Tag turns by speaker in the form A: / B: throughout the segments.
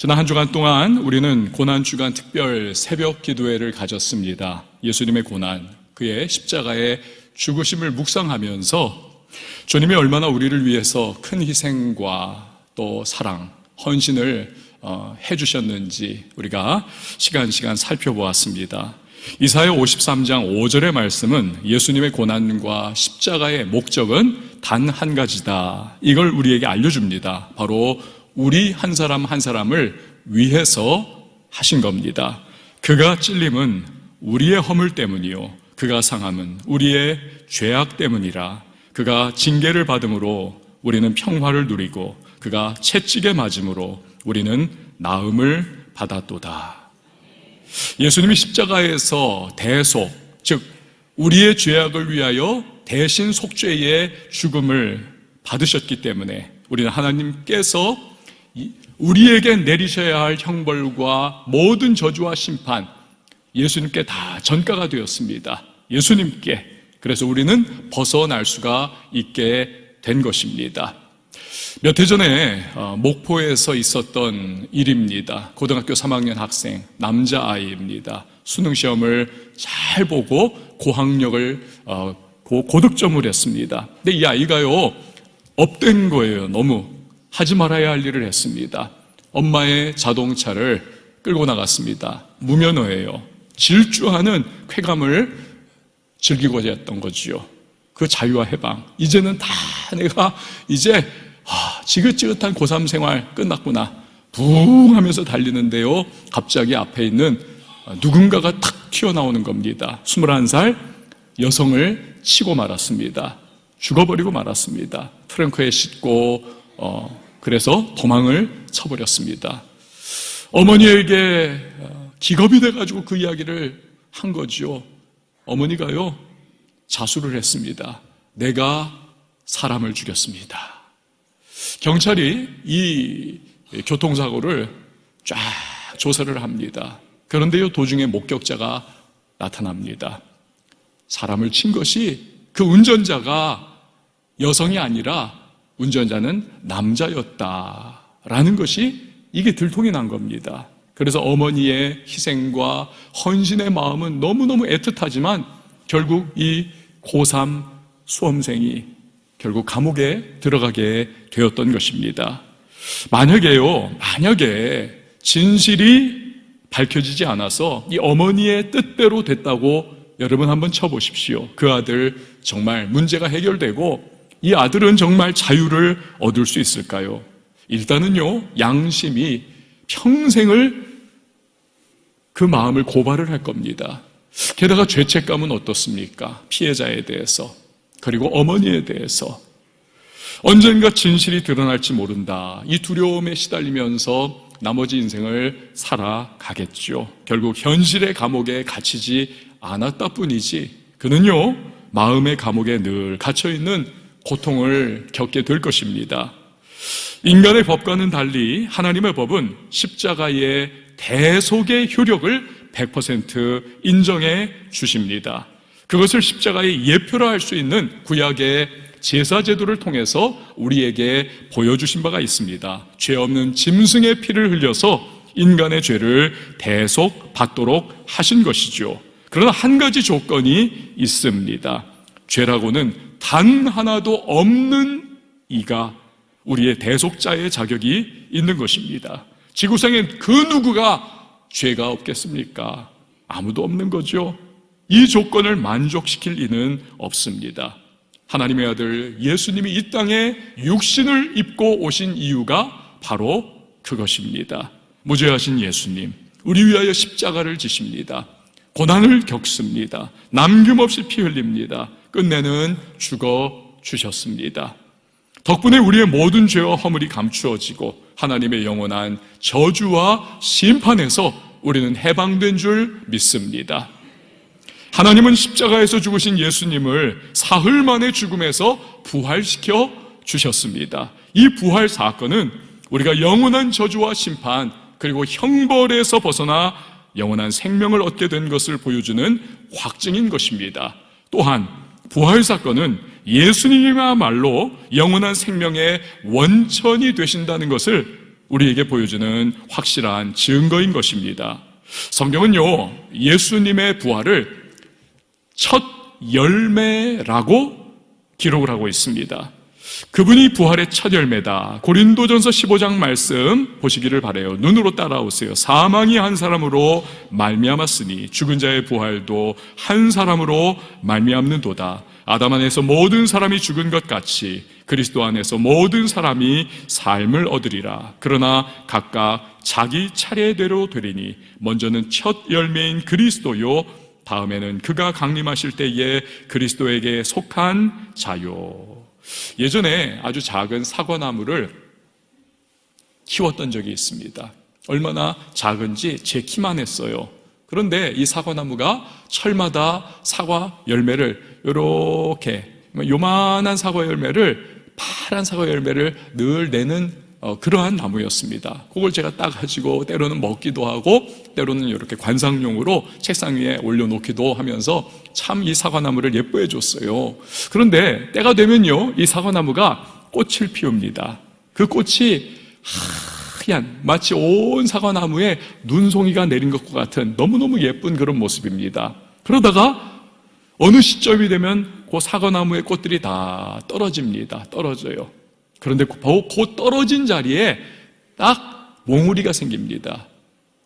A: 지난 한 주간 동안 우리는 고난주간 특별 새벽 기도회를 가졌습니다. 예수님의 고난, 그의 십자가의 죽으심을 묵상하면서 주님이 얼마나 우리를 위해서 큰 희생과 또 사랑, 헌신을 해주셨는지 우리가 시간 살펴보았습니다. 이사야 53장 5절의 말씀은 예수님의 고난과 십자가의 목적은 단 한 가지다, 이걸 우리에게 알려줍니다. 바로 우리 한 사람 한 사람을 위해서 하신 겁니다. 그가 찔림은 우리의 허물 때문이요, 그가 상함은 우리의 죄악 때문이라. 그가 징계를 받음으로 우리는 평화를 누리고 그가 채찍에 맞음으로 우리는 나음을 받았도다. 예수님이 십자가에서 대속, 즉 우리의 죄악을 위하여 대신 속죄의 죽음을 받으셨기 때문에 우리는 하나님께서 우리에게 내리셔야 할 형벌과 모든 저주와 심판, 예수님께 다 전가가 되었습니다. 예수님께. 그래서 우리는 벗어날 수가 있게 된 것입니다. 몇 해 전에 목포에서 있었던 일입니다. 고등학교 3학년 학생, 남자아이입니다. 수능시험을 잘 보고 고학력을 고득점을 했습니다. 근데 이 아이가요, 업된 거예요. 너무 하지 말아야 할 일을 했습니다. 엄마의 자동차를 끌고 나갔습니다. 무면허예요. 질주하는 쾌감을 즐기고자 했던 거지요. 그 자유와 해방. 이제는 다 내가 이제 지긋지긋한 고3 생활 끝났구나, 붕 하면서 달리는데요, 갑자기 앞에 있는 누군가가 탁 튀어나오는 겁니다. 21살 여성을 치고 말았습니다. 죽어버리고 말았습니다. 트렁크에 싣고 그래서 도망을 쳐버렸습니다. 어머니에게 기겁이 돼가지고 그 이야기를 한 거지요. 어머니가요, 자수를 했습니다. 내가 사람을 죽였습니다. 경찰이 이 교통사고를 쫙 조사를 합니다. 그런데요, 도중에 목격자가 나타납니다. 사람을 친 것이 그 운전자가 여성이 아니라 운전자는 남자였다라는 것이 이게 들통이 난 겁니다. 그래서 어머니의 희생과 헌신의 마음은 너무너무 애틋하지만 결국 이 고3 수험생이 결국 감옥에 들어가게 되었던 것입니다. 만약에 진실이 밝혀지지 않아서 이 어머니의 뜻대로 됐다고 여러분 한번 쳐보십시오. 그 아들 정말 문제가 해결되고 이 아들은 정말 자유를 얻을 수 있을까요? 일단은요, 양심이 평생을 그 마음을 고발을 할 겁니다. 게다가 죄책감은 어떻습니까? 피해자에 대해서, 그리고 어머니에 대해서. 언젠가 진실이 드러날지 모른다, 이 두려움에 시달리면서 나머지 인생을 살아가겠죠. 결국 현실의 감옥에 갇히지 않았다 뿐이지 그는요, 마음의 감옥에 늘 갇혀있는 고통을 겪게 될 것입니다. 인간의 법과는 달리 하나님의 법은 십자가의 대속의 효력을 100% 인정해 주십니다. 그것을 십자가의 예표로 할 수 있는 구약의 제사 제도를 통해서 우리에게 보여주신 바가 있습니다. 죄 없는 짐승의 피를 흘려서 인간의 죄를 대속받도록 하신 것이죠. 그러나 한 가지 조건이 있습니다. 죄라고는 단 하나도 없는 이가 우리의 대속자의 자격이 있는 것입니다. 지구상엔 그 누구가 죄가 없겠습니까? 아무도 없는 거죠. 이 조건을 만족시킬 이는 없습니다. 하나님의 아들 예수님이 이 땅에 육신을 입고 오신 이유가 바로 그것입니다. 무죄하신 예수님, 우리 위하여 십자가를 지십니다. 고난을 겪습니다. 남김없이 피 흘립니다. 끝내는 죽어 주셨습니다. 덕분에 우리의 모든 죄와 허물이 감추어지고 하나님의 영원한 저주와 심판에서 우리는 해방된 줄 믿습니다. 하나님은 십자가에서 죽으신 예수님을 사흘 만에 죽음에서 부활시켜 주셨습니다. 이 부활 사건은 우리가 영원한 저주와 심판, 그리고 형벌에서 벗어나 영원한 생명을 얻게 된 것을 보여주는 확증인 것입니다. 또한 부활 사건은 예수님이야말로 영원한 생명의 원천이 되신다는 것을 우리에게 보여주는 확실한 증거인 것입니다. 성경은요, 예수님의 부활을 첫 열매라고 기록을 하고 있습니다. 그분이 부활의 첫 열매다. 고린도전서 15장 말씀 보시기를 바라요. 눈으로 따라오세요. 사망이 한 사람으로 말미암았으니 죽은 자의 부활도 한 사람으로 말미암는도다. 아담 안에서 모든 사람이 죽은 것 같이 그리스도 안에서 모든 사람이 삶을 얻으리라. 그러나 각각 자기 차례대로 되리니 먼저는 첫 열매인 그리스도요, 다음에는 그가 강림하실 때에 그리스도에게 속한 자요. 예전에 아주 작은 사과나무를 키웠던 적이 있습니다. 얼마나 작은지 제 키만 했어요. 그런데 이 사과나무가 철마다 사과 열매를 이렇게 요만한 사과 열매를, 파란 사과 열매를 늘 내는 그러한 나무였습니다. 그걸 제가 따가지고 때로는 먹기도 하고 때로는 이렇게 관상용으로 책상 위에 올려놓기도 하면서 참 이 사과나무를 예뻐해 줬어요. 그런데 때가 되면요, 이 사과나무가 꽃을 피웁니다. 그 꽃이 하얀, 마치 온 사과나무에 눈송이가 내린 것과 같은 너무너무 예쁜 그런 모습입니다. 그러다가 어느 시점이 되면 그 사과나무의 꽃들이 다 떨어집니다. 떨어져요. 그런데 그 떨어진 자리에 딱 몽우리가 생깁니다.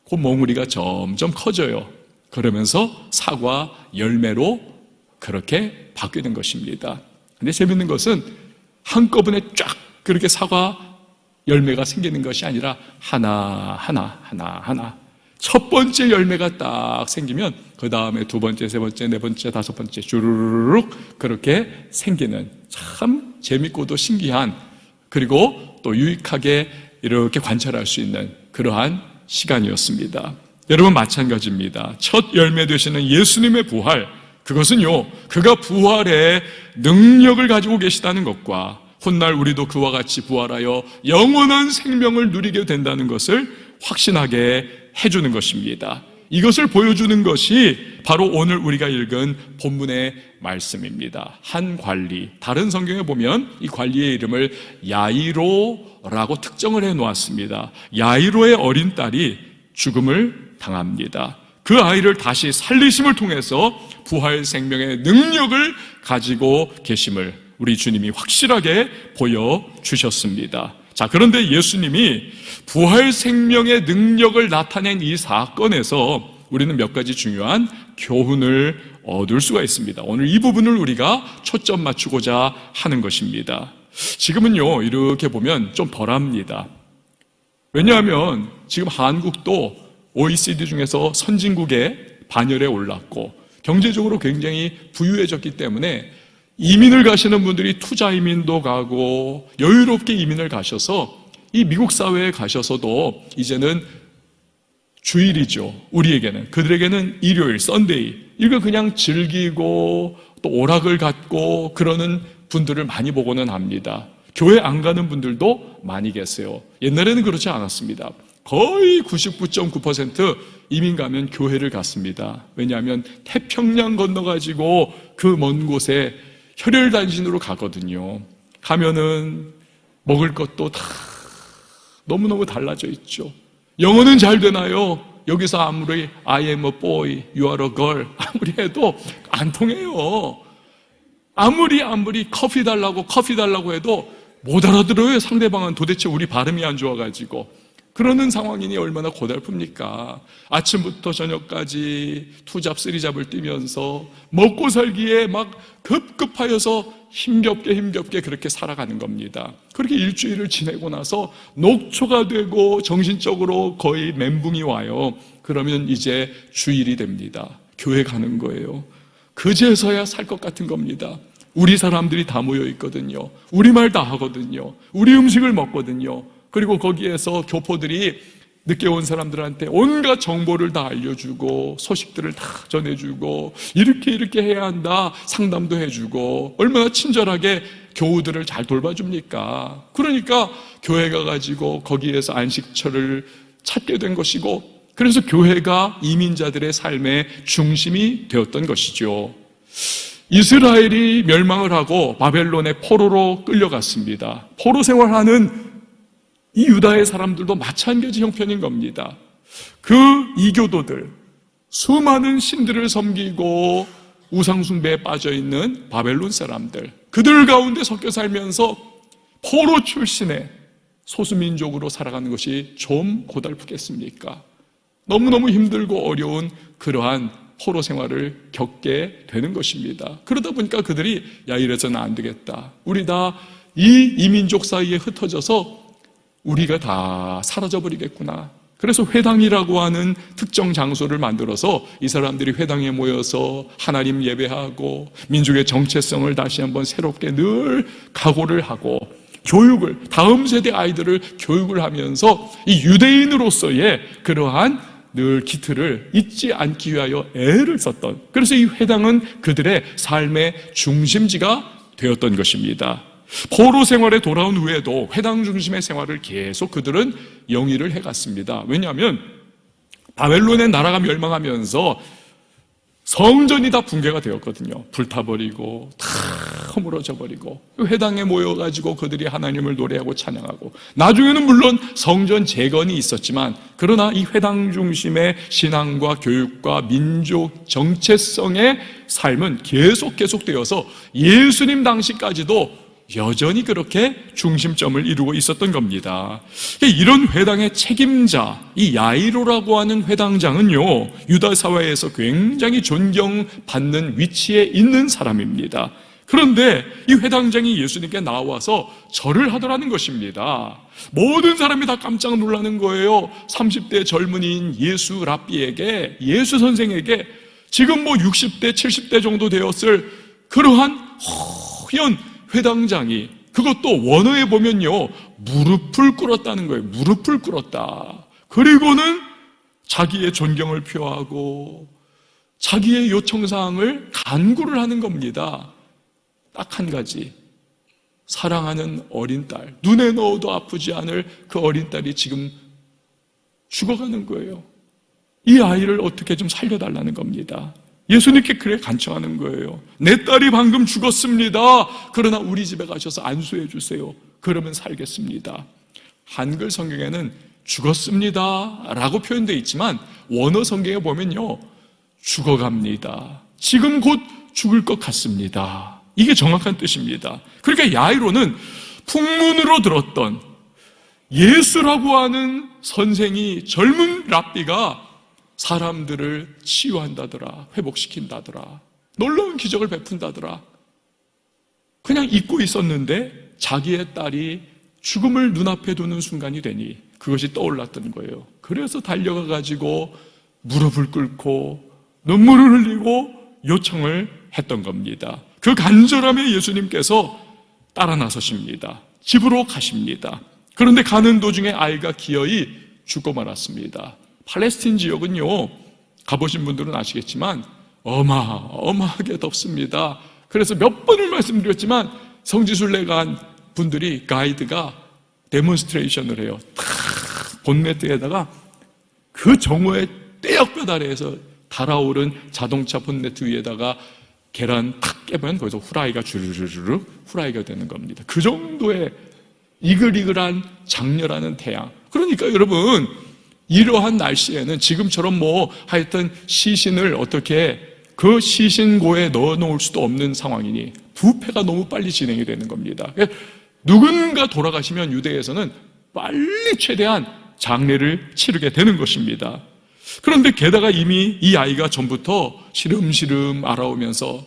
A: 그 몽우리가 점점 커져요. 그러면서 사과 열매로 그렇게 바뀌는 것입니다. 근데 재밌는 것은 한꺼번에 쫙 그렇게 사과 열매가 생기는 것이 아니라 하나 첫 번째 열매가 딱 생기면 그 다음에 두 번째, 세 번째, 네 번째, 다섯 번째 주르륵 그렇게 생기는 참 재밌고도 신기한, 그리고 또 유익하게 이렇게 관찰할 수 있는 그러한 시간이었습니다. 여러분, 마찬가지입니다. 첫 열매 되시는 예수님의 부활, 그것은요, 그가 부활의 능력을 가지고 계시다는 것과 훗날 우리도 그와 같이 부활하여 영원한 생명을 누리게 된다는 것을 확신하게 해주는 것입니다. 이것을 보여주는 것이 바로 오늘 우리가 읽은 본문의 말씀입니다. 한 관리, 다른 성경에 보면 이 관리의 이름을 야이로라고 특정을 해놓았습니다. 야이로의 어린 딸이 죽음을 당합니다. 그 아이를 다시 살리심을 통해서 부활 생명의 능력을 가지고 계심을 우리 주님이 확실하게 보여주셨습니다. 자, 그런데 예수님이 부활 생명의 능력을 나타낸 이 사건에서 우리는 몇 가지 중요한 교훈을 얻을 수가 있습니다. 오늘 이 부분을 우리가 초점 맞추고자 하는 것입니다. 지금은요, 이렇게 보면 좀 덜합니다. 왜냐하면 지금 한국도 OECD 중에서 선진국의 반열에 올랐고 경제적으로 굉장히 부유해졌기 때문에 이민을 가시는 분들이 투자 이민도 가고 여유롭게 이민을 가셔서 이 미국 사회에 가셔서도 이제는 주일이죠. 우리에게는, 그들에게는 일요일, 썬데이, 이걸 그냥 즐기고 또 오락을 갖고 그러는 분들을 많이 보고는 합니다. 교회 안 가는 분들도 많이 계세요. 옛날에는 그렇지 않았습니다. 거의 99.9% 이민 가면 교회를 갔습니다. 왜냐하면 태평양 건너가지고 그 먼 곳에 혈혈단신으로 가거든요. 가면은 먹을 것도 다 너무너무 달라져 있죠. 영어는 잘 되나요? 여기서 아무리 I am a boy, you are a girl 아무리 해도 안 통해요. 아무리 커피 달라고 해도 못 알아들어요. 상대방은 도대체 우리 발음이 안 좋아가지고. 그러는 상황이니 얼마나 고달픕니까? 아침부터 저녁까지 투잡 쓰리잡을 뛰면서 먹고 살기에 막 급급하여서 힘겹게 그렇게 살아가는 겁니다. 그렇게 일주일을 지내고 나서 녹초가 되고 정신적으로 거의 멘붕이 와요. 그러면 이제 주일이 됩니다. 교회 가는 거예요. 그제서야 살 것 같은 겁니다. 우리 사람들이 다 모여 있거든요. 우리말 다 하거든요. 우리 음식을 먹거든요. 그리고 거기에서 교포들이 늦게 온 사람들한테 온갖 정보를 다 알려주고 소식들을 다 전해주고 이렇게 해야 한다 상담도 해주고 얼마나 친절하게 교우들을 잘 돌봐줍니까? 그러니까 교회 가가지고 거기에서 안식처를 찾게 된 것이고, 그래서 교회가 이민자들의 삶의 중심이 되었던 것이죠. 이스라엘이 멸망을 하고 바벨론의 포로로 끌려갔습니다. 포로 생활하는 이 유다의 사람들도 마찬가지 형편인 겁니다. 그 이교도들, 수많은 신들을 섬기고 우상숭배에 빠져있는 바벨론 사람들, 그들 가운데 섞여 살면서 포로 출신의 소수민족으로 살아가는 것이 좀 고달프겠습니까? 너무너무 힘들고 어려운 그러한 포로 생활을 겪게 되는 것입니다. 그러다 보니까 그들이 야, 이래서는 안 되겠다. 우리 다 이 이민족 사이에 흩어져서 우리가 다 사라져버리겠구나. 그래서 회당이라고 하는 특정 장소를 만들어서 이 사람들이 회당에 모여서 하나님 예배하고 민족의 정체성을 다시 한번 새롭게 늘 각오를 하고 교육을, 다음 세대 아이들을 교육을 하면서 이 유대인으로서의 그러한 늘 기틀을 잊지 않기 위하여 애를 썼던, 그래서 이 회당은 그들의 삶의 중심지가 되었던 것입니다. 포로 생활에 돌아온 후에도 회당 중심의 생활을 계속 그들은 영위를 해갔습니다. 왜냐하면 바벨론의 나라가 멸망하면서 성전이 다 붕괴가 되었거든요. 불타버리고 다 허물어져 버리고 회당에 모여가지고 그들이 하나님을 노래하고 찬양하고, 나중에는 물론 성전 재건이 있었지만 그러나 이 회당 중심의 신앙과 교육과 민족 정체성의 삶은 계속되어서 예수님 당시까지도 여전히 그렇게 중심점을 이루고 있었던 겁니다. 이런 회당의 책임자, 이 야이로라고 하는 회당장은요, 유다 사회에서 굉장히 존경받는 위치에 있는 사람입니다. 그런데 이 회당장이 예수님께 나와서 절을 하더라는 것입니다. 모든 사람이 다 깜짝 놀라는 거예요. 30대 젊은이인 예수 랍비에게, 예수 선생에게 지금 60대, 70대 정도 되었을 그러한 허연 회당장이, 그것도 원어에 보면요, 무릎을 꿇었다는 거예요. 무릎을 꿇었다. 그리고는 자기의 존경을 표하고 자기의 요청사항을 간구를 하는 겁니다. 딱 한 가지, 사랑하는 어린 딸, 눈에 넣어도 아프지 않을 그 어린 딸이 지금 죽어가는 거예요. 이 아이를 어떻게 좀 살려달라는 겁니다. 예수님께 그래 간청하는 거예요. 내 딸이 방금 죽었습니다. 그러나 우리 집에 가셔서 안수해 주세요. 그러면 살겠습니다. 한글 성경에는 죽었습니다 라고 표현되어 있지만 원어 성경에 보면요, 죽어갑니다, 지금 곧 죽을 것 같습니다, 이게 정확한 뜻입니다. 그러니까 야이로는 풍문으로 들었던 예수라고 하는 선생이, 젊은 랍비가 사람들을 치유한다더라, 회복시킨다더라, 놀라운 기적을 베푼다더라, 그냥 잊고 있었는데 자기의 딸이 죽음을 눈앞에 두는 순간이 되니 그것이 떠올랐던 거예요. 그래서 달려가 가지고 무릎을 꿇고 눈물을 흘리고 요청을 했던 겁니다. 그 간절함에 예수님께서 따라 나서십니다. 집으로 가십니다. 그런데 가는 도중에 아이가 기어이 죽고 말았습니다. 팔레스틴 지역은요, 가보신 분들은 아시겠지만 어마어마하게 덥습니다. 그래서 몇 번을 말씀드렸지만 성지순례 간 분들이, 가이드가 데몬스트레이션을 해요. 탁 본네트에다가 그 정오의 떼역볕 아래에서 달아오른 자동차 본네트 위에다가 계란 탁 깨면 거기서 후라이가 주르르르 후라이가 되는 겁니다. 그 정도의 이글이글한 장렬하는 태양. 그러니까 여러분, 이러한 날씨에는 지금처럼 하여튼 시신을 어떻게 그 시신고에 넣어놓을 수도 없는 상황이니 부패가 너무 빨리 진행이 되는 겁니다. 누군가 돌아가시면 유대에서는 빨리 최대한 장례를 치르게 되는 것입니다. 그런데 게다가 이미 이 아이가 전부터 시름시름 알아오면서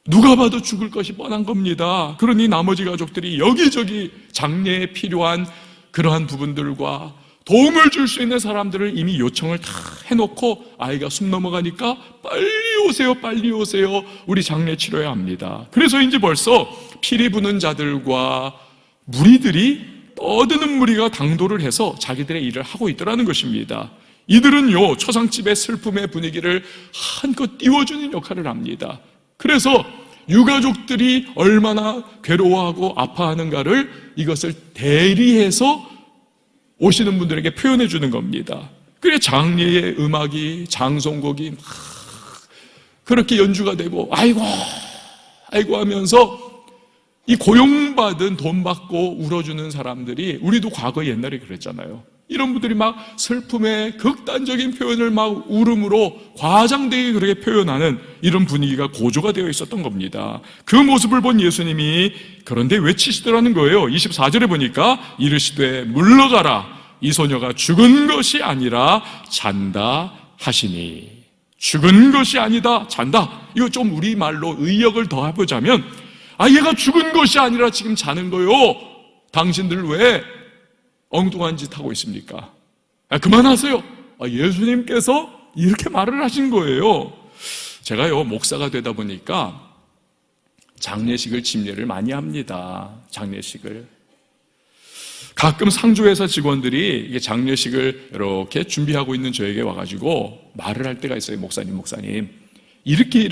A: 누가 봐도 죽을 것이 뻔한 겁니다. 그러니 나머지 가족들이 여기저기 장례에 필요한 그러한 부분들과 도움을 줄 수 있는 사람들을 이미 요청을 다 해놓고 아이가 숨 넘어가니까 빨리 오세요, 우리 장례 치러야 합니다. 그래서 이제 벌써 피리 부는 자들과 무리들이, 떠드는 무리가 당도를 해서 자기들의 일을 하고 있더라는 것입니다. 이들은요, 초상집의 슬픔의 분위기를 한껏 띄워주는 역할을 합니다. 그래서 유가족들이 얼마나 괴로워하고 아파하는가를 이것을 대리해서 오시는 분들에게 표현해 주는 겁니다. 그래 장례의 음악이, 장송곡이 막 그렇게 연주가 되고 아이고 하면서 이 고용받은 돈 받고 울어주는 사람들이, 우리도 과거 옛날에 그랬잖아요. 이런 분들이 막 슬픔의 극단적인 표현을 막 울음으로 과장되게 그렇게 표현하는 이런 분위기가 고조가 되어 있었던 겁니다. 그 모습을 본 예수님이 그런데 외치시더라는 거예요. 24절에 보니까 이르시되 물러가라, 이 소녀가 죽은 것이 아니라 잔다 하시니. 죽은 것이 아니다, 잔다. 이거 좀 우리말로 의역을 더 해보자면, 얘가 죽은 것이 아니라 지금 자는 거요. 당신들 왜 엉뚱한 짓 하고 있습니까? 그만하세요. 예수님께서 이렇게 말을 하신 거예요. 제가요, 목사가 되다 보니까 장례식을 집례를 많이 합니다. 장례식을. 가끔 상조회사 직원들이 이게 장례식을 이렇게 준비하고 있는 저에게 와가지고 말을 할 때가 있어요. 목사님, 이렇게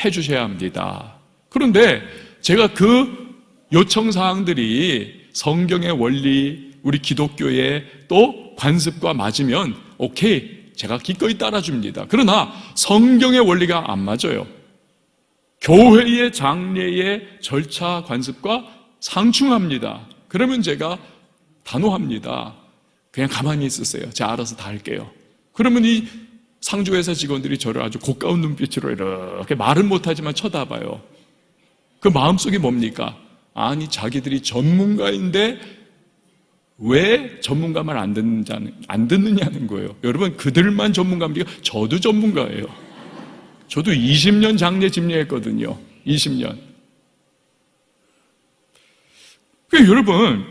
A: 해주셔야 합니다. 그런데 제가 그 요청사항들이 성경의 원리, 우리 기독교의 또 관습과 맞으면 오케이, 제가 기꺼이 따라줍니다. 그러나 성경의 원리가 안 맞아요. 교회의 장례의 절차 관습과 상충합니다. 그러면 제가 단호합니다. 그냥 가만히 있으세요. 제가 알아서 다 할게요. 그러면 이 상조회사 직원들이 저를 아주 고가운 눈빛으로 이렇게 말은 못하지만 쳐다봐요. 그 마음속이 뭡니까? 아니, 자기들이 전문가인데 왜 전문가 말 안 듣느냐는 거예요. 여러분, 그들만 전문가입니까? 저도 전문가예요. 저도 20년 장례 집례했거든요. 20년. 그러니까 여러분,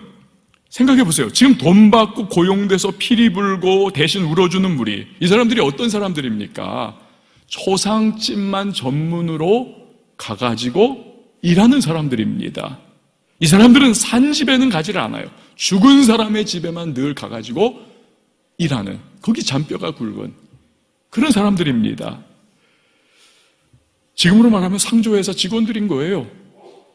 A: 생각해 보세요. 지금 돈 받고 고용돼서 피리 불고 대신 울어주는 무리, 이 사람들이 어떤 사람들입니까? 초상집만 전문으로 가가지고 일하는 사람들입니다. 이 사람들은 산 집에는 가지를 않아요. 죽은 사람의 집에만 늘 가가지고 일하는, 거기 잔뼈가 굵은 그런 사람들입니다. 지금으로 말하면 상조회사 직원들인 거예요.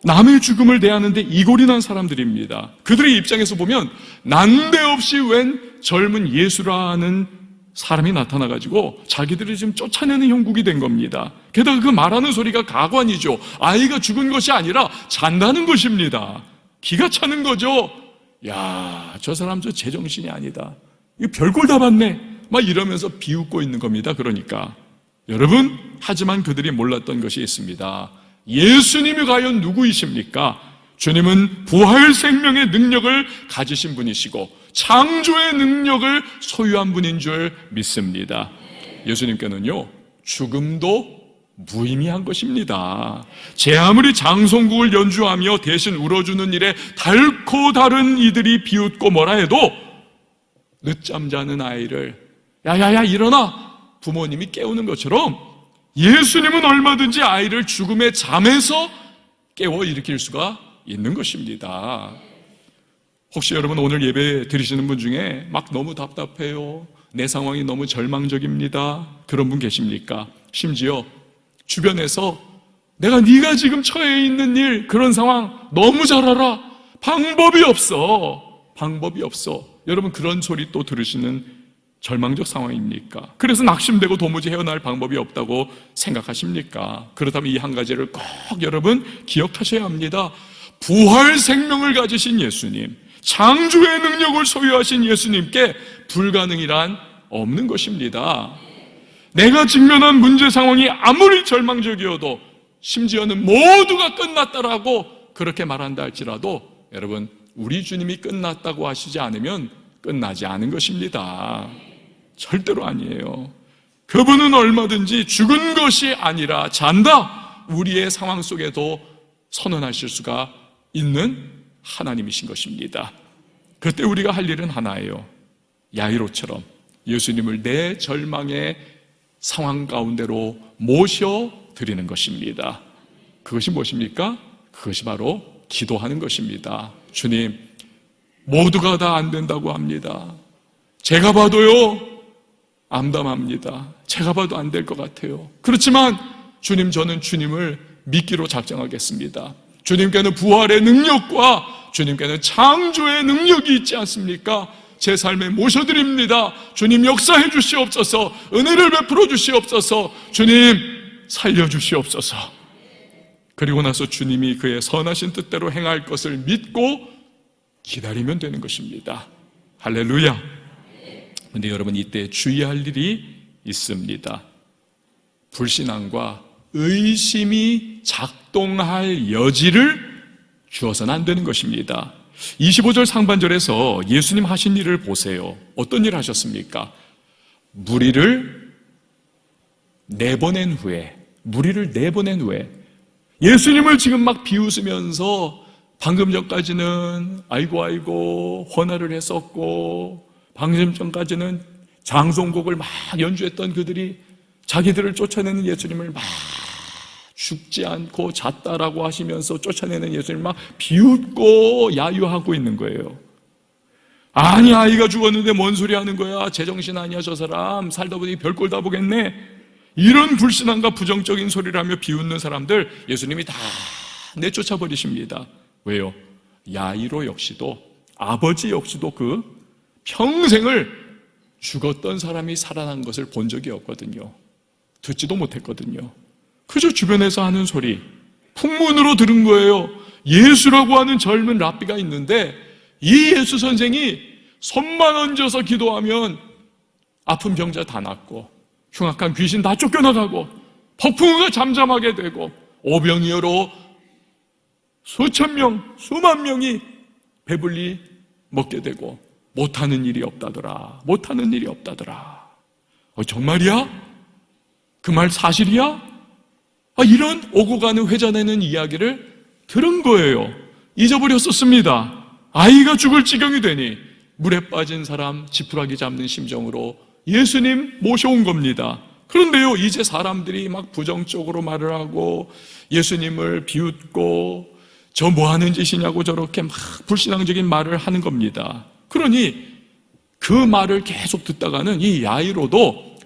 A: 남의 죽음을 대하는데 이골이 난 사람들입니다. 그들의 입장에서 보면 난데없이 웬 젊은 예수라는 사람이 나타나가지고 자기들을 지금 쫓아내는 형국이 된 겁니다. 게다가 그 말하는 소리가 가관이죠. 아이가 죽은 것이 아니라 잔다는 것입니다. 기가 차는 거죠. 야, 저 사람 저 제정신이 아니다. 이거 별걸 다 봤네. 막 이러면서 비웃고 있는 겁니다. 그러니까 여러분, 하지만 그들이 몰랐던 것이 있습니다. 예수님이 과연 누구이십니까? 주님은 부활 생명의 능력을 가지신 분이시고 창조의 능력을 소유한 분인 줄 믿습니다. 예수님께는요, 죽음도 무의미한 것입니다. 제 아무리 장송국을 연주하며 대신 울어주는 일에 달고 다른 이들이 비웃고 뭐라 해도 늦잠 자는 아이를 야야야 일어나, 부모님이 깨우는 것처럼 예수님은 얼마든지 아이를 죽음의 잠에서 깨워 일으킬 수가 있는 것입니다. 혹시 여러분 오늘 예배 드리시는 분 중에 막 너무 답답해요, 내 상황이 너무 절망적입니다, 그런 분 계십니까? 심지어 주변에서 내가 네가 지금 처해 있는 일, 그런 상황 너무 잘 알아, 방법이 없어. 여러분, 그런 소리 또 들으시는 절망적 상황입니까? 그래서 낙심되고 도무지 헤어날 방법이 없다고 생각하십니까? 그렇다면 이 한 가지를 꼭 여러분 기억하셔야 합니다. 부활 생명을 가지신 예수님, 창조의 능력을 소유하신 예수님께 불가능이란 없는 것입니다. 내가 직면한 문제 상황이 아무리 절망적이어도, 심지어는 모두가 끝났다라고 그렇게 말한다 할지라도, 여러분, 우리 주님이 끝났다고 하시지 않으면 끝나지 않은 것입니다. 절대로 아니에요. 그분은 얼마든지 죽은 것이 아니라 잔다, 우리의 상황 속에도 선언하실 수가 있는 하나님이신 것입니다. 그때 우리가 할 일은 하나예요. 야이로처럼 예수님을 내 절망의 상황 가운데로 모셔드리는 것입니다. 그것이 무엇입니까? 그것이 바로 기도하는 것입니다. 주님, 모두가 다 안 된다고 합니다. 제가 봐도요, 암담합니다. 제가 봐도 안 될 것 같아요. 그렇지만 주님, 저는 주님을 믿기로 작정하겠습니다. 주님께는 부활의 능력과 주님께는 창조의 능력이 있지 않습니까? 제 삶에 모셔드립니다. 주님, 역사해 주시옵소서. 은혜를 베풀어 주시옵소서. 주님, 살려 주시옵소서. 그리고 나서 주님이 그의 선하신 뜻대로 행할 것을 믿고 기다리면 되는 것입니다. 할렐루야. 근데 여러분, 이때 주의할 일이 있습니다. 불신앙과 의심이 작동할 여지를 주어서는 안 되는 것입니다. 25절 상반절에서 예수님 하신 일을 보세요. 어떤 일을 하셨습니까? 무리를 내보낸 후에 예수님을 지금 막 비웃으면서 방금 전까지는 아이고 헌화를 했었고 방금 전까지는 장송곡을 막 연주했던 그들이 자기들을 쫓아내는 예수님을 막 죽지 않고 잤다라고 하시면서 쫓아내는 예수님을 막 비웃고 야유하고 있는 거예요. 아니, 아이가 죽었는데 뭔 소리 하는 거야? 제정신 아니야 저 사람? 살다 보니 별꼴 다 보겠네. 이런 불신앙과 부정적인 소리를 하며 비웃는 사람들 예수님이 다 내쫓아 버리십니다. 왜요? 야이로 역시도, 아버지 역시도 그 평생을 죽었던 사람이 살아난 것을 본 적이 없거든요. 듣지도 못했거든요. 그저 주변에서 하는 소리, 풍문으로 들은 거예요. 예수라고 하는 젊은 랍비가 있는데 이 예수 선생이 손만 얹어서 기도하면 아픈 병자 다 낫고 흉악한 귀신 다 쫓겨나가고 폭풍우가 잠잠하게 되고 오병이어로 수천 명, 수만 명이 배불리 먹게 되고 못하는 일이 없다더라. 정말이야? 그 말 사실이야? 이런 오고 가는 회자되는 이야기를 들은 거예요. 잊어버렸었습니다. 아이가 죽을 지경이 되니 물에 빠진 사람 지푸라기 잡는 심정으로 예수님 모셔온 겁니다. 그런데요, 이제 사람들이 막 부정적으로 말을 하고 예수님을 비웃고 저 뭐 하는 짓이냐고 저렇게 막 불신앙적인 말을 하는 겁니다. 그러니 그 말을 계속 듣다가는 이 야이로도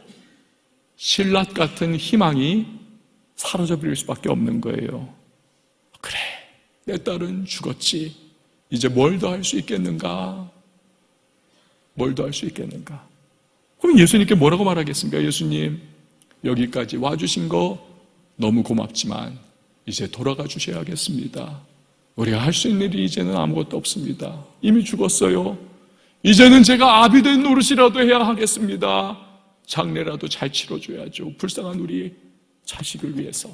A: 신라 같은 희망이 사라져 버릴 수밖에 없는 거예요. 그래, 내 딸은 죽었지. 이제 뭘 더 할 수 있겠는가? 그럼 예수님께 뭐라고 말하겠습니까? 예수님, 여기까지 와주신 거 너무 고맙지만 이제 돌아가 주셔야겠습니다. 우리가 할 수 있는 일이 이제는 아무것도 없습니다. 이미 죽었어요. 이제는 제가 아비된 노릇이라도 해야 하겠습니다. 장례라도 잘 치러줘야죠. 불쌍한 우리 자식을 위해서.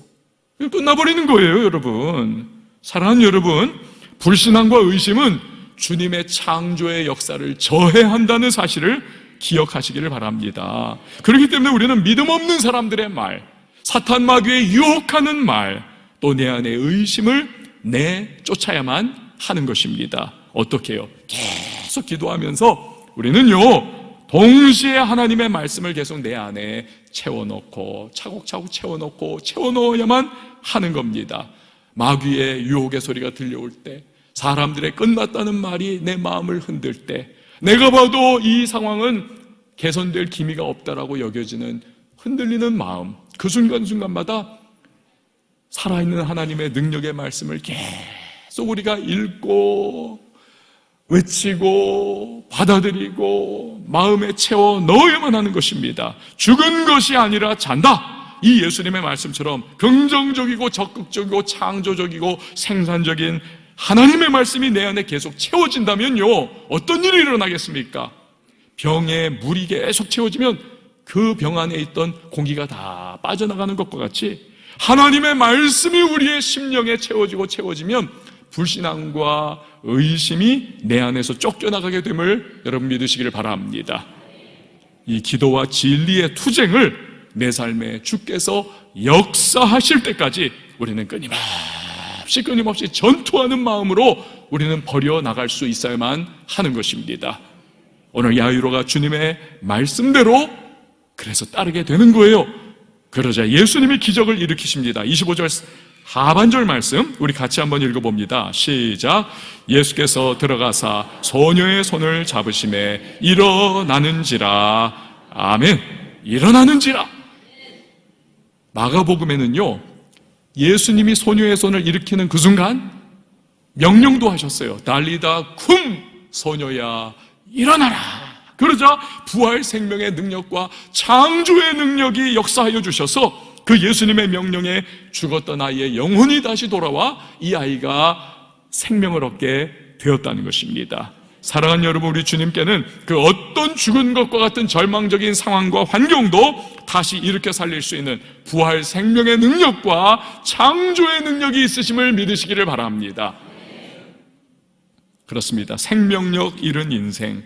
A: 끝나버리는 거예요, 여러분. 사랑하는 여러분, 불신앙과 의심은 주님의 창조의 역사를 저해한다는 사실을 기억하시기를 바랍니다. 그렇기 때문에 우리는 믿음 없는 사람들의 말, 사탄 마귀의 유혹하는 말, 또 내 안에 의심을 내쫓아야만 하는 것입니다. 어떻게 해요? 계속 기도하면서 우리는요, 동시에 하나님의 말씀을 계속 내 안에 채워넣고 차곡차곡 채워넣어야만 하는 겁니다. 마귀의 유혹의 소리가 들려올 때, 사람들의 끝났다는 말이 내 마음을 흔들 때, 내가 봐도 이 상황은 개선될 기미가 없다라고 여겨지는 흔들리는 마음, 그 순간순간마다 살아있는 하나님의 능력의 말씀을 계속 우리가 읽고 외치고 받아들이고 마음에 채워 넣어야만 하는 것입니다. 죽은 것이 아니라 잔다. 이 예수님의 말씀처럼 긍정적이고 적극적이고 창조적이고 생산적인 하나님의 말씀이 내 안에 계속 채워진다면요, 어떤 일이 일어나겠습니까? 병에 물이 계속 채워지면 그 병 안에 있던 공기가 다 빠져나가는 것과 같이 하나님의 말씀이 우리의 심령에 채워지면 불신앙과 의심이 내 안에서 쫓겨나가게 됨을 여러분 믿으시기를 바랍니다. 이 기도와 진리의 투쟁을 내 삶에 주께서 역사하실 때까지 우리는 끊임없이 전투하는 마음으로 우리는 버려나갈 수 있어야만 하는 것입니다. 오늘 야이로가 주님의 말씀대로 그래서 따르게 되는 거예요. 그러자 예수님이 기적을 일으키십니다. 25절 하반절 말씀 우리 같이 한번 읽어봅니다. 시작. 예수께서 들어가사 소녀의 손을 잡으시매 일어나는지라. 아멘. 일어나는지라. 마가복음에는요, 예수님이 소녀의 손을 일으키는 그 순간 명령도 하셨어요. 달리다 쿰, 소녀야 일어나라. 그러자 부활 생명의 능력과 창조의 능력이 역사하여 주셔서 그 예수님의 명령에 죽었던 아이의 영혼이 다시 돌아와 이 아이가 생명을 얻게 되었다는 것입니다. 사랑하는 여러분, 우리 주님께는 그 어떤 죽은 것과 같은 절망적인 상황과 환경도 다시 일으켜 살릴 수 있는 부활 생명의 능력과 창조의 능력이 있으심을 믿으시기를 바랍니다. 그렇습니다. 생명력 잃은 인생,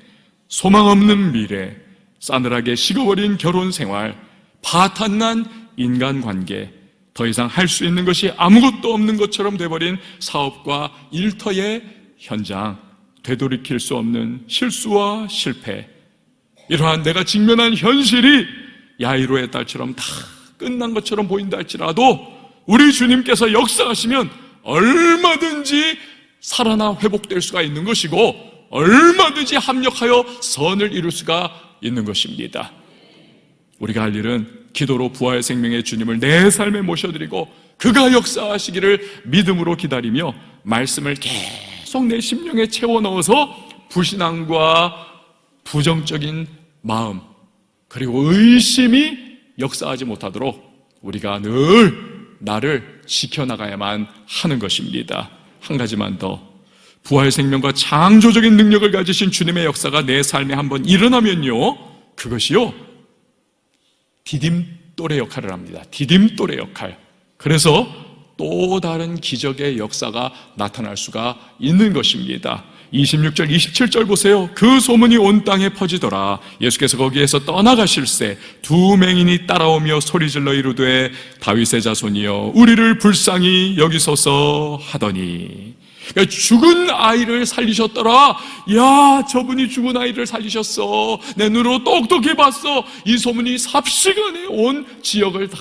A: 소망 없는 미래, 싸늘하게 식어버린 결혼 생활, 파탄난 인간관계, 더 이상 할 수 있는 것이 아무것도 없는 것처럼 돼버린 사업과 일터의 현장, 되돌이킬 수 없는 실수와 실패, 이러한 내가 직면한 현실이 야이로의 딸처럼 다 끝난 것처럼 보인다 할지라도 우리 주님께서 역사하시면 얼마든지 살아나 회복될 수가 있는 것이고 얼마든지 합력하여 선을 이룰 수가 있는 것입니다. 우리가 할 일은 기도로 부활 생명의 주님을 내 삶에 모셔드리고 그가 역사하시기를 믿음으로 기다리며 말씀을 계속 내 심령에 채워 넣어서 불신앙과 부정적인 마음 그리고 의심이 역사하지 못하도록 우리가 늘 나를 지켜나가야만 하는 것입니다. 한 가지만 더, 부활 생명과 창조적인 능력을 가지신 주님의 역사가 내 삶에 한번 일어나면요, 그것이요 디딤돌의 역할을 합니다. 디딤돌의 역할. 그래서 또 다른 기적의 역사가 나타날 수가 있는 것입니다. 26절, 27절 보세요. 그 소문이 온 땅에 퍼지더라. 예수께서 거기에서 떠나가실새 두 맹인이 따라오며 소리질러 이르되 다윗의 자손이여 우리를 불쌍히 여기소서 하더니, 그러니까 죽은 아이를 살리셨더라. 야, 저분이 죽은 아이를 살리셨어. 내 눈으로 똑똑히 봤어. 이 소문이 삽시간에 온 지역을 다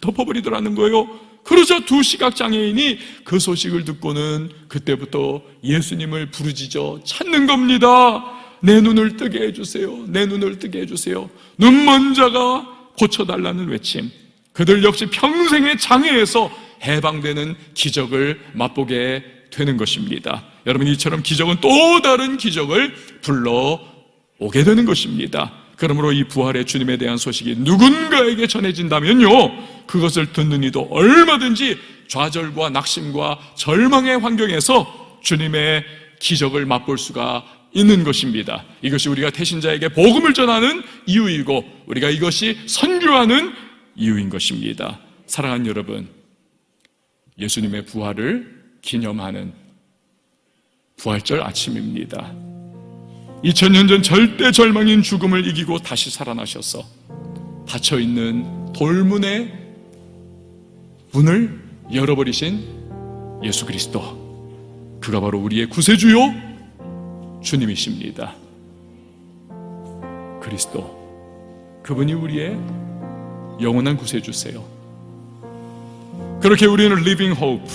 A: 덮어버리더라는 거예요. 그러자 두 시각장애인이 그 소식을 듣고는 그때부터 예수님을 부르짖어 찾는 겁니다. 내 눈을 뜨게 해주세요. 내 눈을 뜨게 해주세요. 눈먼 자가 고쳐달라는 외침. 그들 역시 평생의 장애에서 해방되는 기적을 맛보게 되는 것입니다. 여러분, 이처럼 기적은 또 다른 기적을 불러오게 되는 것입니다. 그러므로 이 부활의 주님에 대한 소식이 누군가에게 전해진다면요, 그것을 듣는 이도 얼마든지 좌절과 낙심과 절망의 환경에서 주님의 기적을 맛볼 수가 있는 것입니다. 이것이 우리가 태신자에게 복음을 전하는 이유이고 우리가 이것이 선교하는 이유인 것입니다. 사랑하는 여러분, 예수님의 부활을 기념하는 부활절 아침입니다. 2000년 전 절대 절망인 죽음을 이기고 다시 살아나셔서 닫혀있는 돌문의 문을 열어버리신 예수 그리스도, 그가 바로 우리의 구세주요 주님이십니다. 그리스도, 그분이 우리의 영원한 구세주세요. 그렇게 우리는 living hope,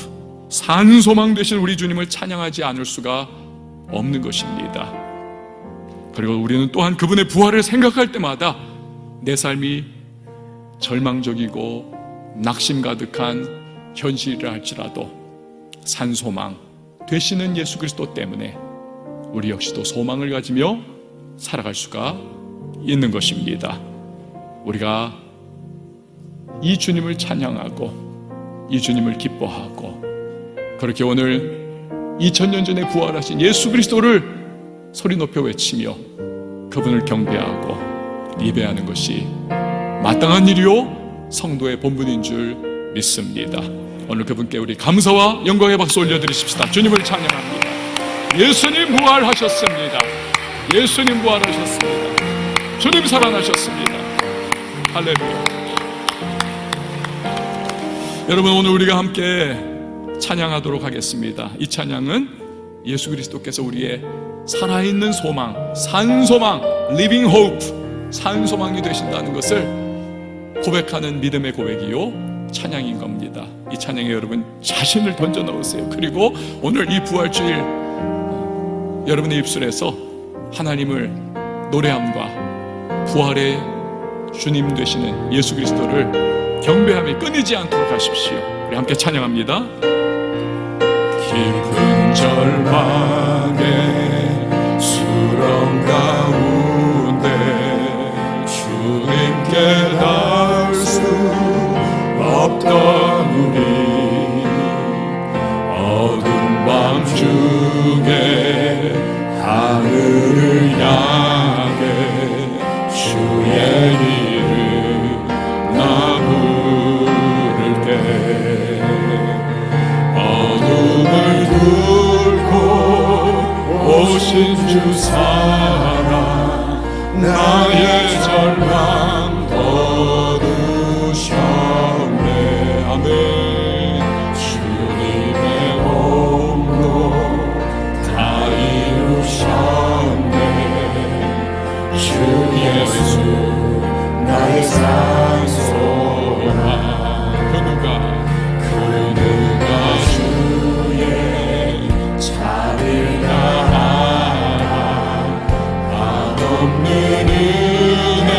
A: 산소망 되신 우리 주님을 찬양하지 않을 수가 없는 것입니다. 그리고 우리는 또한 그분의 부활을 생각할 때마다 내 삶이 절망적이고 낙심 가득한 현실이라 할지라도 산소망 되시는 예수 그리스도 때문에 우리 역시도 소망을 가지며 살아갈 수가 있는 것입니다. 우리가 이 주님을 찬양하고 이 주님을 기뻐하고 그렇게 오늘 2000년 전에 부활하신 예수 그리스도를 소리 높여 외치며 그분을 경배하고 예배하는 것이 마땅한 일이요 성도의 본분인 줄 믿습니다. 오늘 그분께 우리 감사와 영광의 박수 올려드리십시다. 주님을 찬양합니다. 예수님 부활하셨습니다. 예수님 부활하셨습니다. 주님 살아나셨습니다. 할렐루야. 여러분, 오늘 우리가 함께 찬양하도록 하겠습니다. 이 찬양은 예수 그리스도께서 우리의 살아있는 소망, 산소망, living hope, 산소망이 되신다는 것을 고백하는 믿음의 고백이요 찬양인 겁니다. 이 찬양에 여러분 자신을 던져 넣으세요. 그리고 오늘 이 부활주일 여러분의 입술에서 하나님을 노래함과 부활의 주님 되시는 예수 그리스도를 경배함에 끊이지 않도록 하십시오. 우리 함께 찬양합니다. 깊은 절망에 수렁 가운데 주님께 닿을 수 주 사랑 나의 절망 거두셨네. 아멘. 주님의 공로 다 이루셨네. 주 예수 나의 산소망. 그 누가 주의 차를 다하라. 맛없는 은혜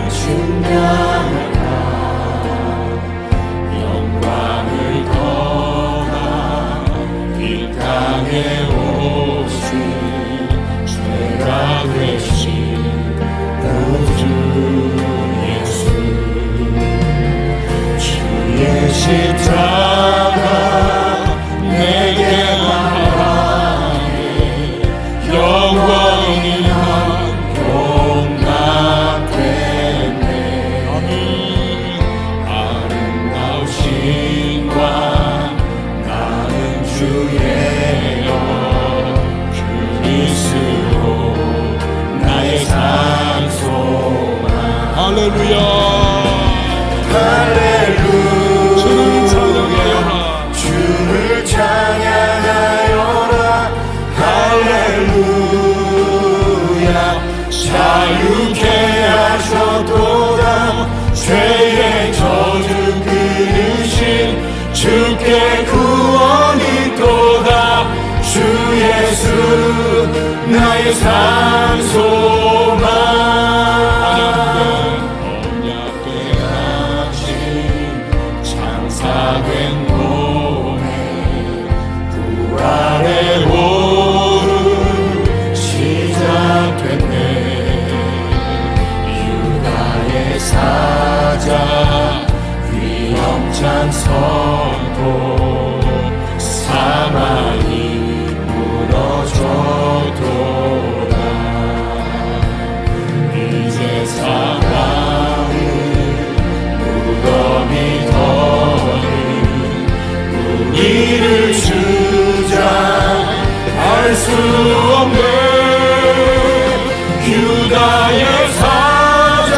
A: 증명하라. 영광을 떠나 이 땅에 오신 죄가 되신 구주 예수. 주의 십자가 내게 말하네. 영원히 난 용납됐네. 아멘. 아름다우신 왕 나는 주예요. 그리스도 나의 산소망. 할렐루야.
B: 할렐루야.
A: 주를 찬양하여라.
B: 주를 찬양하여라. 할렐루야. 자유케 하셨도다. 죄의 저주 끊으신 주께 구원이 있도다. 주 예수 나의 산소망. 장사된 몸에 부활의 오름 시작됐네. 유다의 사자 위험찬 선고 사망이 무너져도다. 이제 사망은 무덤이 우리를 주장할 수 없네. 유다의 사자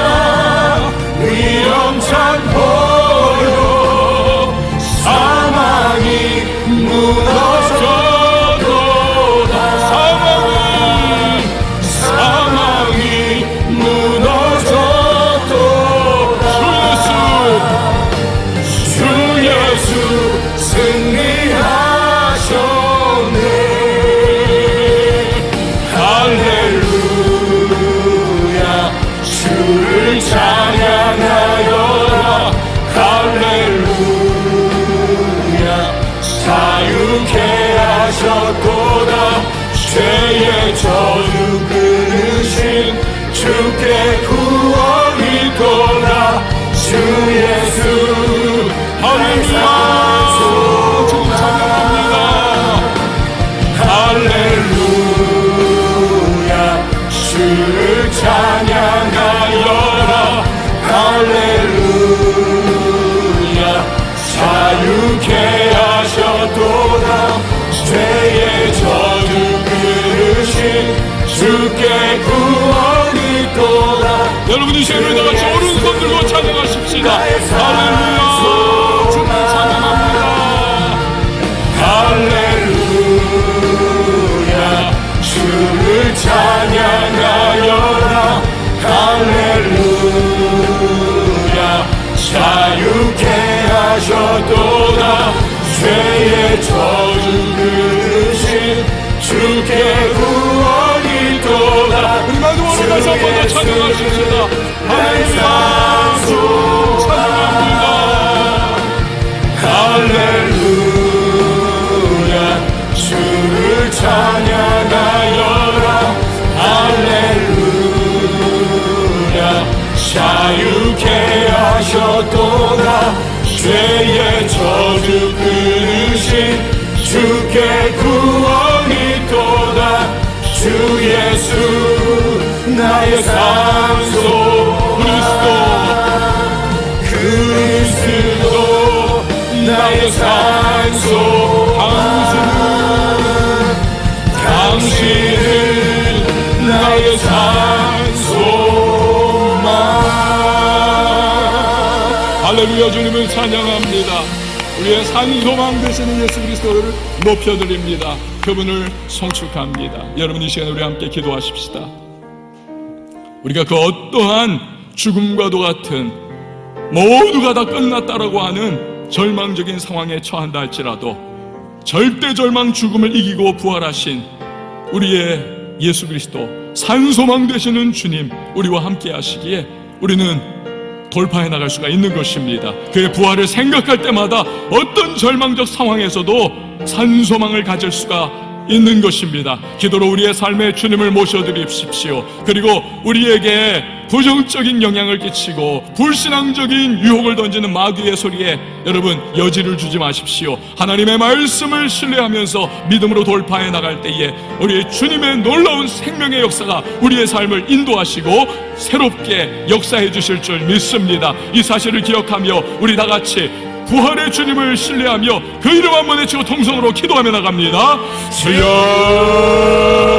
B: 위험찬 포로 사망이 무너져도다. 사망이 무너져도다. 주 예수 승리하셨네. 할렐루야. 주를 찬양하여라. 할렐루야. 자유케 하셨도다. 죄의 저주 끊으신 주께 구원이 있도다. 주 예수 할렐루야. 주님 찬양합니다. 할렐루야. 주를 찬양하여라. 할렐루야. 자유케 하셨도다. 죄의 저주 끊으신 주께 구원이 있도다. 여러분이 죄를 다 같이 오른손 들고 찬양하십시다. 할렐루야. 주님 찬양합니다. 할렐루야. 주를 찬양하여라. 할렐루야. 자유케 하셨도다. 죄의 저주 끊으신 주께 구원이 있도다. 우리 모두 오른손 한번 더 찬양하십시다. 할렐루야. 찬양합니다. 할렐루야. 주를 찬양하여라. 할렐루야. 자유케 하셨도다. 죄의 저주 끊으신 주께 구원이 있도다. 주 예수 나의 산소 그리스도 나의 산소 당신을
A: 할렐루야. 주님을 찬양합니다. 우리의 산소망 되시는 예수 그리스도를 높여드립니다. 그분을 송축합니다. 여러분, 이 시간에 우리 함께 기도하십시다. 우리가 그 어떠한 죽음과도 같은 모두가 다 끝났다라고 하는 절망적인 상황에 처한다 할지라도 절대 절망 죽음을 이기고 부활하신 우리의 예수 그리스도, 산소망 되시는 주님, 우리와 함께 하시기에 우리는 돌파해 나갈 수가 있는 것입니다. 그의 부활을 생각할 때마다 어떤 절망적 상황에서도 산소망을 가질 수가 있는 것입니다. 기도로 우리의 삶에 주님을 모셔드리십시오. 그리고 우리에게 부정적인 영향을 끼치고 불신앙적인 유혹을 던지는 마귀의 소리에 여러분 여지를 주지 마십시오. 하나님의 말씀을 신뢰하면서 믿음으로 돌파해 나갈 때에 우리의 주님의 놀라운 생명의 역사가 우리의 삶을 인도하시고 새롭게 역사해 주실 줄 믿습니다. 이 사실을 기억하며 우리 다 같이 부활의 주님을 신뢰하며 그 이름 한번 외치고 통성으로 기도하며 나갑니다.
B: 주여